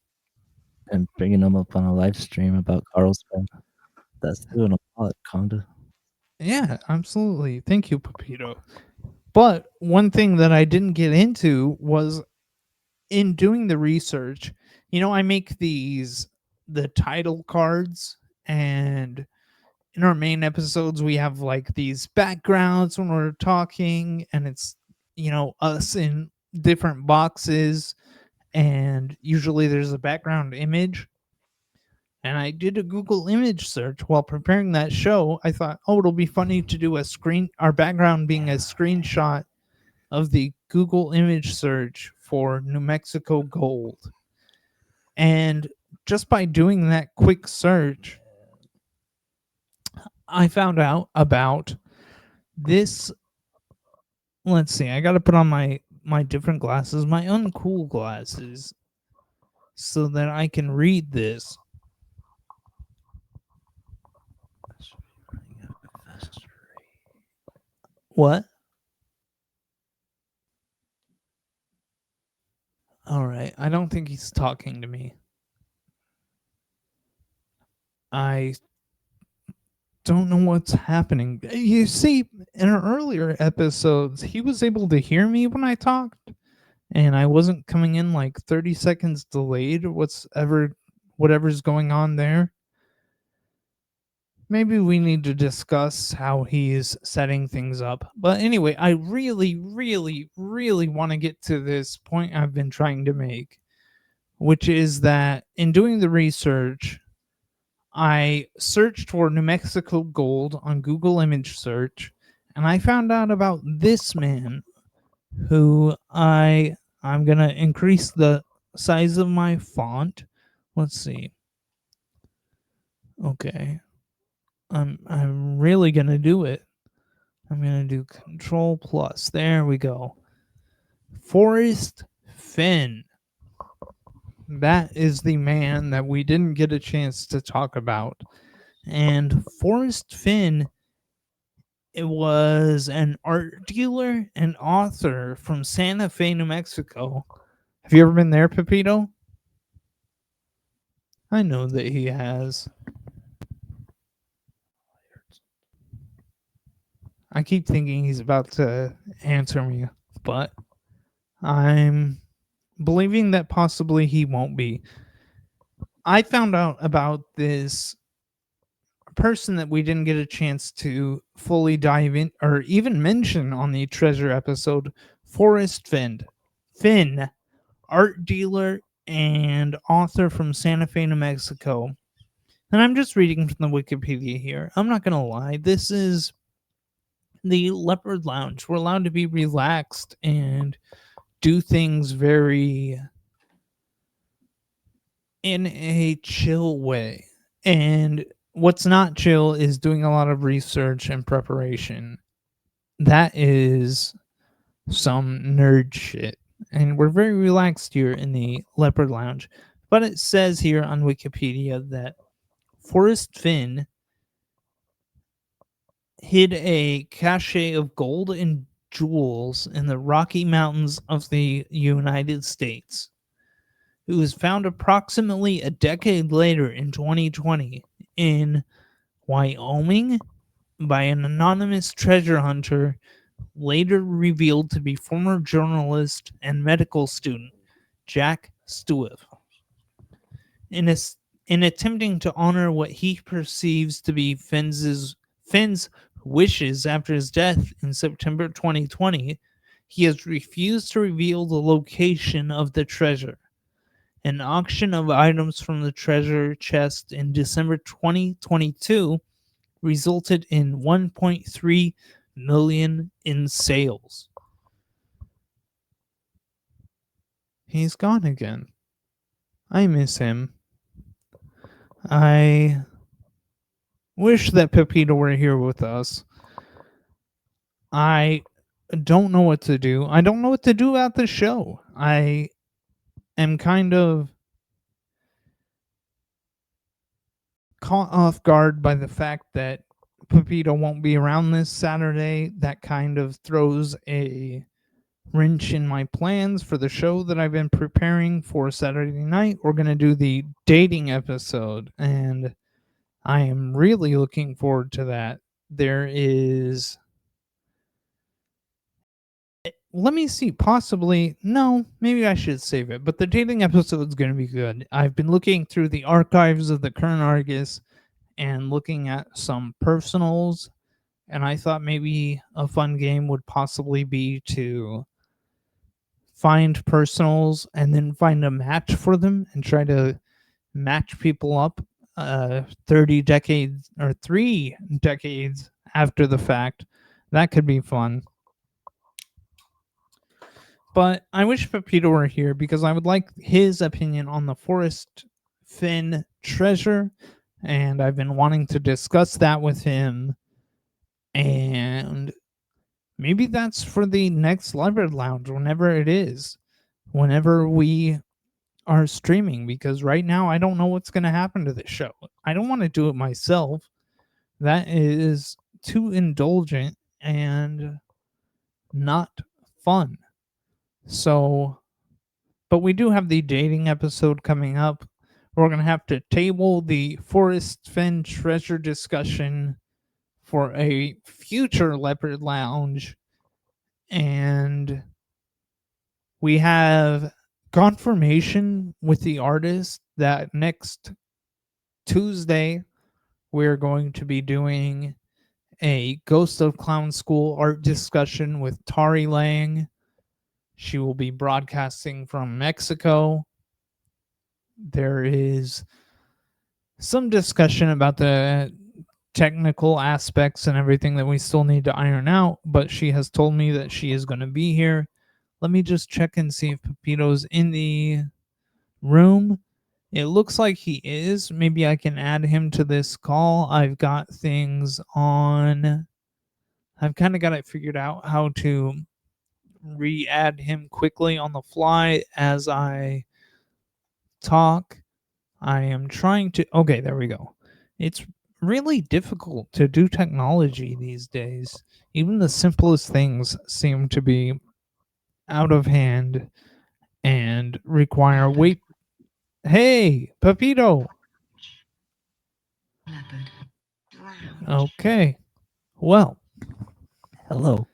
S4: and bringing him up on a live stream about Carlsbad. That's doing a lot, kinda.
S3: Yeah, absolutely. Thank you, Pepito. But one thing that I didn't get into was in doing the research, I make the title cards, and in our main episodes we have like these backgrounds when we're talking, and it's us in different boxes, and usually there's a background image. And I did a Google image search while preparing that show. I thought, oh, it'll be funny to do our background being a screenshot of the Google image search for New Mexico gold. And just by doing that quick search, I found out about this. Let's see, I got to put on my different glasses, my uncool glasses, so that I can read this. What? All right, I don't think he's talking to me. I don't know what's happening. You see, in our earlier episodes, he was able to hear me when I talked, and I wasn't coming in like 30 seconds delayed. Whatever's going on there. Maybe we need to discuss how he's setting things up. But anyway, I really, really, really want to get to this point I've been trying to make, which is that in doing the research, I searched for New Mexico gold on Google image search, and I found out about this man who I'm going to increase the size of my font. Let's see. Okay. I'm really going to do it. I'm going to do Control Plus. There we go. Forrest Finn. That is the man that we didn't get a chance to talk about. And Forrest Finn, it was an art dealer and author from Santa Fe, New Mexico. Have you ever been there, Pepito? I know that he has. I keep thinking he's about to answer me, but I'm believing that possibly he won't be. I found out about this person that we didn't get a chance to fully dive in or even mention on the treasure episode, Forrest Finn. Finn, art dealer and author from Santa Fe, New Mexico. And I'm just reading from the Wikipedia here. I'm not going to lie. This is the Leopard Lounge. We're allowed to be relaxed and do things very in a chill way. And what's not chill is doing a lot of research and preparation. That is some nerd shit. And we're very relaxed here in the Leopard Lounge. But it says here on Wikipedia that Forrest Finn hid a cache of gold and jewels in the Rocky Mountains of the United States. It was found approximately a decade later in 2020 in Wyoming by an anonymous treasure hunter, later revealed to be former journalist and medical student Jack Stewart. In attempting to honor what he perceives to be Finn's wishes after his death in September 2020, he has refused to reveal the location of the treasure. An auction of items from the treasure chest in December 2022 resulted in 1.3 million in sales. He's gone again. I miss him. I wish that Pepito were here with us. I don't know what to do. I don't know what to do about the show. I am kind of caught off guard by the fact that Pepito won't be around this Saturday. That kind of throws a wrench in my plans for the show that I've been preparing for Saturday night. We're going to do the dating episode, and I am really looking forward to that. There is. Let me see. Possibly. No, maybe I should save it. But the dating episode is going to be good. I've been looking through the archives of the current Argus and looking at some personals. And I thought maybe a fun game would possibly be to find personals and then find a match for them and try to match people up 30 decades or 3 decades after the fact. That could be fun. But I wish Pepito were here because I would like his opinion on the Forest Fin treasure, and I've been wanting to discuss that with him. And maybe that's for the next Leopard Lounge, whenever it is, whenever we are streaming, because right now I don't know what's going to happen to this show. I don't want to do it myself. That is too indulgent and not fun. So, but we do have the dating episode coming up. We're going to have to table the Forest Fen treasure discussion for a future Leopard Lounge. And we have confirmation with the artist that next Tuesday we're going to be doing a Ghost of Clown School art discussion with Tari Lang. She will be broadcasting from Mexico. There is some discussion about the technical aspects and everything that we still need to iron out, but she has told me that she is going to be here. Let me just check and see if Pepito's in the room. It looks like he is. Maybe I can add him to this call. I've got things on. I've kind of got it figured out how to re-add him quickly on the fly as I talk. I am trying to. Okay, there we go. It's really difficult to do technology these days. Even the simplest things seem to be out of hand and require wait. Hey, Pepito.
S5: Leopard. Lounge.
S3: Okay. Well.
S4: Hello.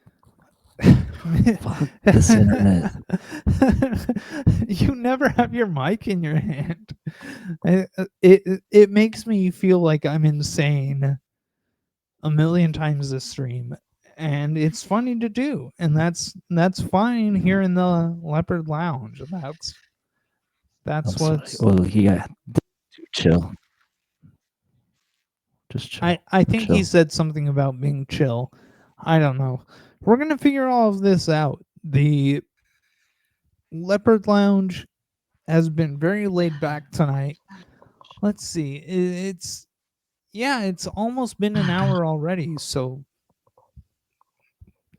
S4: Fuck this internet.
S3: You never have your mic in your hand. It makes me feel like I'm insane a million times this stream, and it's funny to do, and that's fine here in the Leopard Lounge. That's
S4: sorry.
S3: what's.
S4: Well, he got chill. Just chill.
S3: I think he
S4: chill.
S3: said something about being chill. I don't know. We're gonna figure all of this out. The Leopard Lounge has been very laid back tonight. Let's see. It's almost been an hour already. So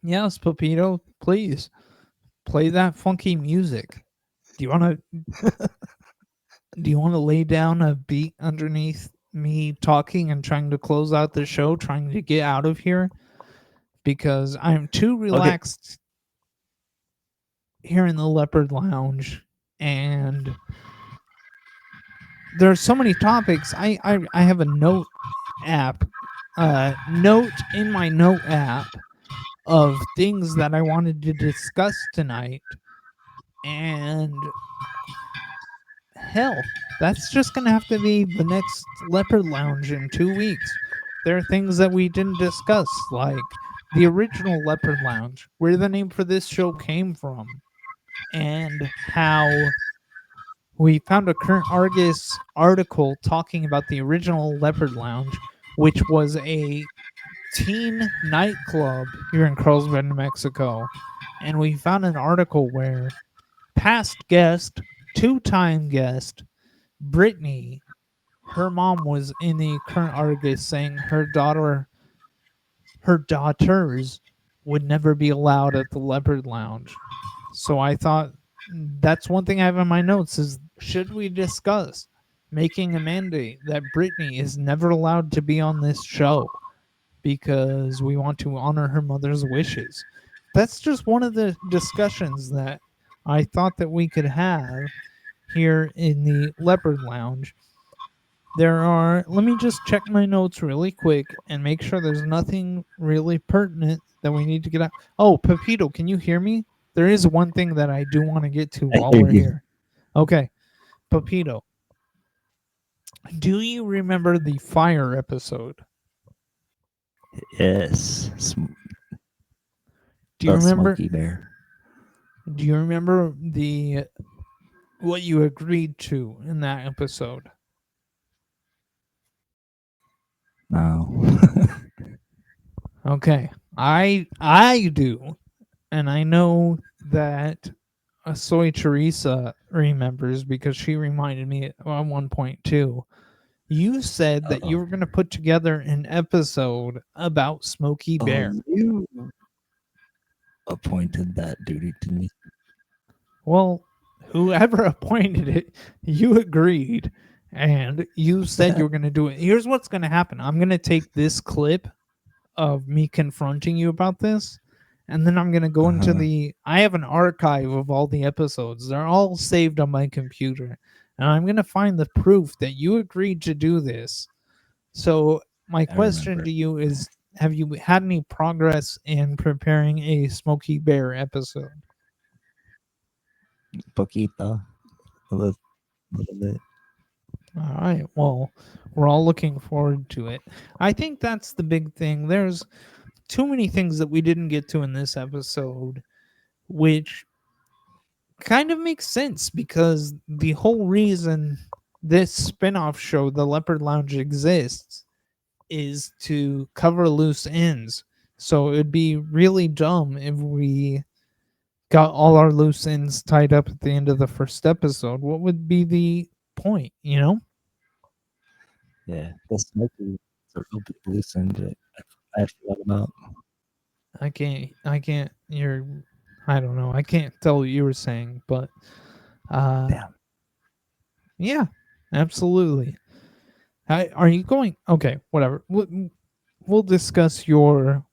S3: yes, Pepito, please play that funky music. Do you want to lay down a beat underneath me talking and trying to close out the show, trying to get out of here? Because I'm too relaxed here in the Leopard Lounge, and there are so many topics. I have a note app, note in my note app of things that I wanted to discuss tonight, and hell, that's just gonna have to be the next Leopard Lounge in 2 weeks. There are things that we didn't discuss, like the original Leopard Lounge, where the name for this show came from, and how we found a current Argus article talking about the original Leopard Lounge, which was a teen nightclub here in Carlsbad, New Mexico. And we found an article where past guest, two-time guest, Brittany, her mom was in the current Argus saying her daughters would never be allowed at the Leopard Lounge. So I thought that's one thing I have in my notes is should we discuss making a mandate that Brittany is never allowed to be on this show because we want to honor her mother's wishes. that's just one of the discussions that I thought that we could have here in the Leopard Lounge. There are, let me just check my notes really quick and make sure there's nothing really pertinent that we need to get out. Oh, Pepito, can you hear me? There is one thing that I do want to get to
S4: I
S3: while
S4: hear
S3: we're
S4: you.
S3: here. Okay, Pepito, do you remember the fire episode?
S4: Yes.
S3: Do you
S4: The
S3: remember?
S4: Smoky Bear.
S3: Do you remember the what you agreed to in that episode?
S4: No.
S3: Okay, I do, and I know that Soy Teresa remembers because she reminded me at one point too. You said that you
S4: Uh-oh.
S3: were going to put together an episode about Smokey
S4: Oh,
S3: Bear.
S4: you appointed that duty to me.
S3: Well, whoever appointed it, you agreed, and you said you were going to do it. Here's what's going to happen. I'm going to take this clip of me confronting you about this, and then I'm going to go into I have an archive of all the episodes. They're all saved on my computer, and I'm going to find the proof that you agreed to do this. So my
S4: I
S3: question
S4: remember.
S3: to you is, have you had any progress in preparing a Smokey Bear episode?
S4: Poquito. A little bit.
S3: All right. Well, we're all looking forward to it. I think that's the big thing. There's too many things that we didn't get to in this episode, which kind of makes sense because the whole reason this spin-off show, The Leopard Lounge, exists is to cover loose ends. So it'd be really dumb if we got all our loose ends tied up at the end of the first episode. What would be the point, you know?
S4: Yeah. The Smoky is a real big loose end that I forgot about.
S3: I can't I don't know. I can't tell what you were saying, but
S4: Damn.
S3: yeah, absolutely. Are you going? Okay, whatever. We'll discuss your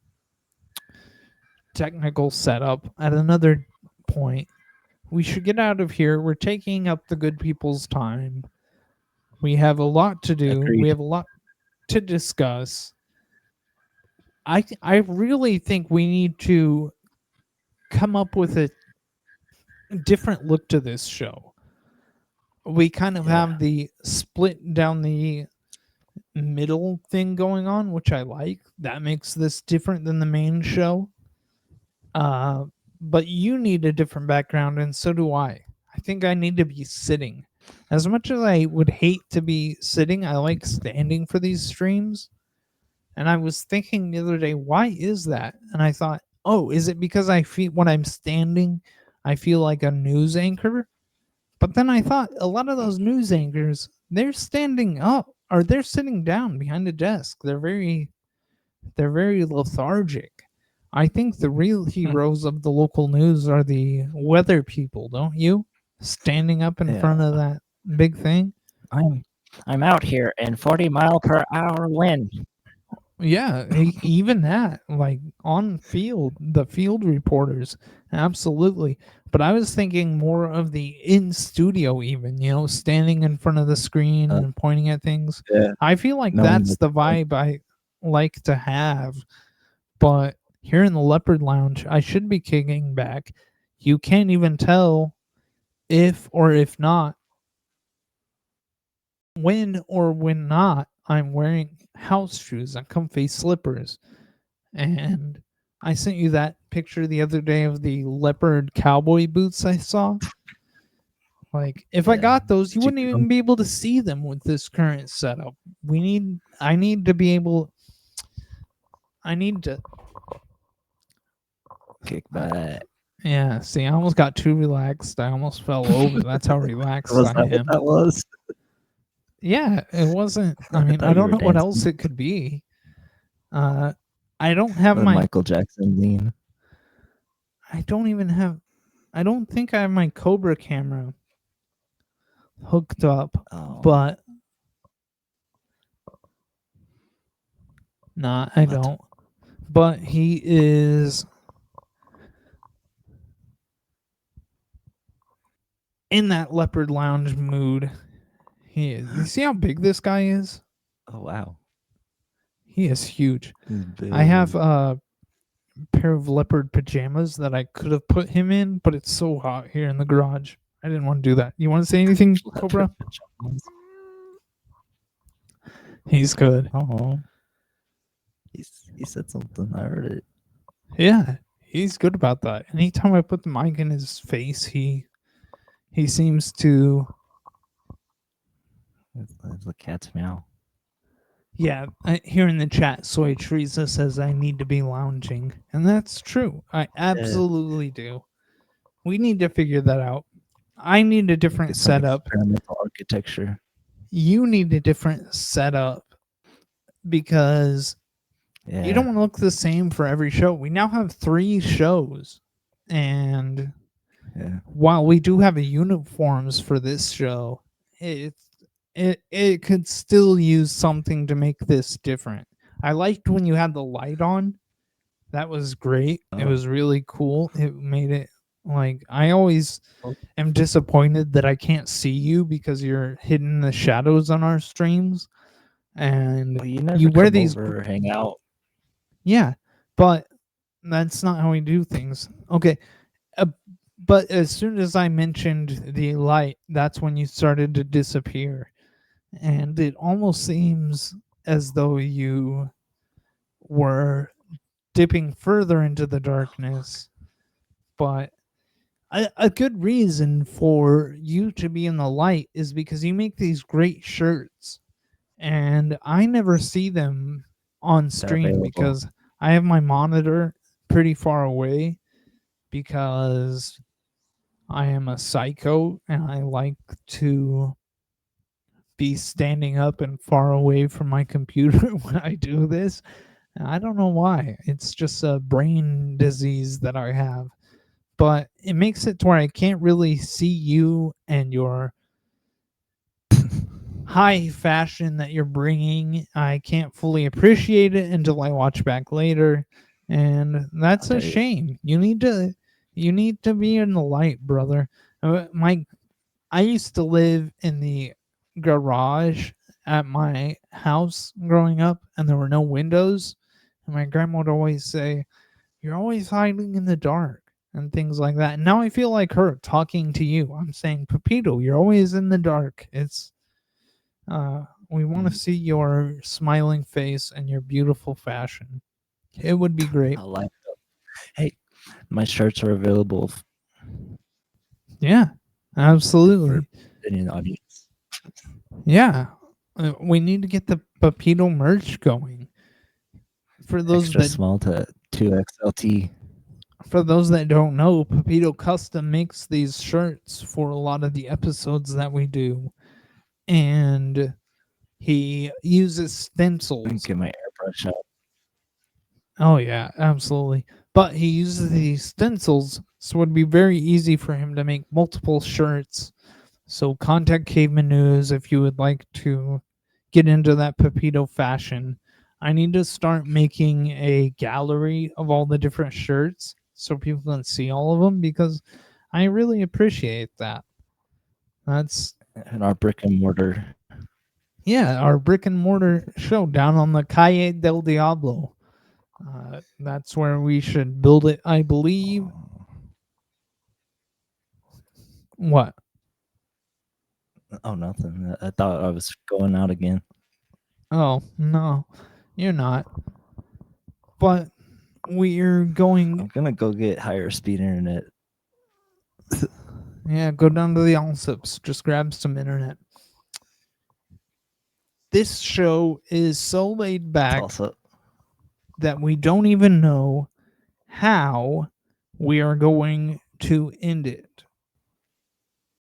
S3: technical setup at another point. We should get out of here. We're taking up the good people's time. We have a lot to do. We
S4: Agreed.
S3: have a lot to discuss. I really think we need to come up with a different look to this show. We kind of
S4: Yeah.
S3: have the split down the middle thing going on, which I like. That makes this different than the main show. But you need a different background, and so do I. I think I need to be sitting. As much as I would hate to be sitting, I like standing for these streams. And I was thinking the other day, why is that? And I thought, oh, is it because I feel when I'm standing, I feel like a news anchor? But then I thought a lot of those news anchors, they're standing up or they're sitting down behind a desk. They're very lethargic. I think the real heroes of the local news are the weather people, don't you? Standing up in
S4: Yeah.
S3: front of that big thing.
S4: I'm out here in 40-mile-per-hour wind.
S3: Yeah, even that, like on field, the field reporters, absolutely. But I was thinking more of the in studio, even, standing in front of the screen and pointing at things.
S4: Yeah.
S3: I feel like
S4: Knowing
S3: that's
S4: that-
S3: the vibe I like to have. But here in the Leopard Lounge, I should be kicking back. You can't even tell if or if not, when or when not, I'm wearing house shoes and comfy slippers. And I sent you that picture the other day of the leopard cowboy boots I saw. Like, if I
S4: Yeah.
S3: got those, you
S4: Did you
S3: wouldn't
S4: get
S3: even
S4: 'em?
S3: be able to see them with this current setup. I need to be able, I need to,
S4: Kick back.
S3: yeah, see, I almost got too relaxed. I almost fell over. That's how relaxed
S4: Was
S3: I
S4: that
S3: am.
S4: what that was?
S3: Yeah, it wasn't, I
S4: I
S3: mean,
S4: thought
S3: I
S4: you
S3: don't
S4: were
S3: know what else
S4: dancing.
S3: it could be. I don't have
S4: The
S3: my,
S4: Michael Jackson lean.
S3: I don't even have, I don't think I have my Cobra camera hooked up,
S4: Oh,
S3: but nah, I
S4: What?
S3: don't. But he is in that leopard lounge mood. He is. You see how big this guy is?
S4: Oh wow.
S3: He is huge.
S4: He's
S3: I have
S4: big.
S3: a pair of leopard pajamas that I could have put him in, but it's so hot here in the garage. I didn't want to do that. You want to say anything, Cobra?
S4: Leopard pajamas.
S3: He's good.
S4: Oh. He said something. I heard it.
S3: Yeah, he's good about that. Anytime I put the mic in his face, he seems to.
S4: It's a cat's meow.
S3: Yeah, here in the chat, Soy Teresa says I need to be lounging, and that's true. I absolutely do. We need to figure that out. I need a different
S4: Get some
S3: setup.
S4: experimental architecture.
S3: You need a different setup because
S4: Yeah.
S3: you don't want to look the same for every show. We now have 3 shows, and
S4: Yeah.
S3: while we do have a uniforms for this show, it could still use something to make this different. I liked when you had the light on. That was great. It
S4: Oh.
S3: was really cool. It made it like I always
S4: Oh.
S3: am disappointed that I can't see you because you're hidden in the shadows on our streams. And
S4: Well, you never
S3: you wear
S4: come
S3: these
S4: over or hang out.
S3: yeah, but that's not how we do things. Okay. But as soon as I mentioned the light, that's when you started to disappear. And it almost seems as though you were dipping further into the darkness. But a good reason for you to be in the light is because you make these great shirts. And I never see them on stream
S4: available.
S3: because I have my monitor pretty far away because I am a psycho and I like to be standing up and far away from my computer when I do this. And I don't know why. It's just a brain disease that I have. But it makes it to where I can't really see you and your high fashion that you're bringing. I can't fully appreciate it until I watch back later. And that's a
S4: Okay.
S3: shame. You need to be in the light, brother. I used to live in the garage at my house growing up, and there were no windows. And my grandma would always say, "You're always hiding in the dark," and things like that. And now I feel like her talking to you. I'm saying, Pepito, you're always in the dark. It's we want to see your smiling face and your beautiful fashion. It would be great.
S4: I like it. Hey, my shirts are available
S3: Yeah, absolutely.
S4: in the audience.
S3: Yeah, we need to get the Pepito merch going. For those
S4: Extra
S3: that
S4: small to 2XLT.
S3: for those that don't know, Pepito Custom makes these shirts for a lot of the episodes that we do, and he uses stencils.
S4: Get my airbrush out.
S3: Oh yeah, absolutely. But he uses these stencils, so it'd be very easy for him to make multiple shirts. So contact Caveman News if you would like to get into that Pepito fashion. I need to start making a gallery of all the different shirts so people can see all of them because I really appreciate that. That's
S4: And our brick and mortar.
S3: yeah, our brick and mortar show down on the Calle del Diablo. That's where we should build it, I believe. What?
S4: Oh, nothing. I thought I was going out again.
S3: Oh, no, you're not. But we're
S4: I'm
S3: going.
S4: gonna go get higher speed internet.
S3: Yeah, go down to the Allsips. Just grab some internet. This show is so laid back
S4: Also,
S3: that we don't even know how we are going to end it.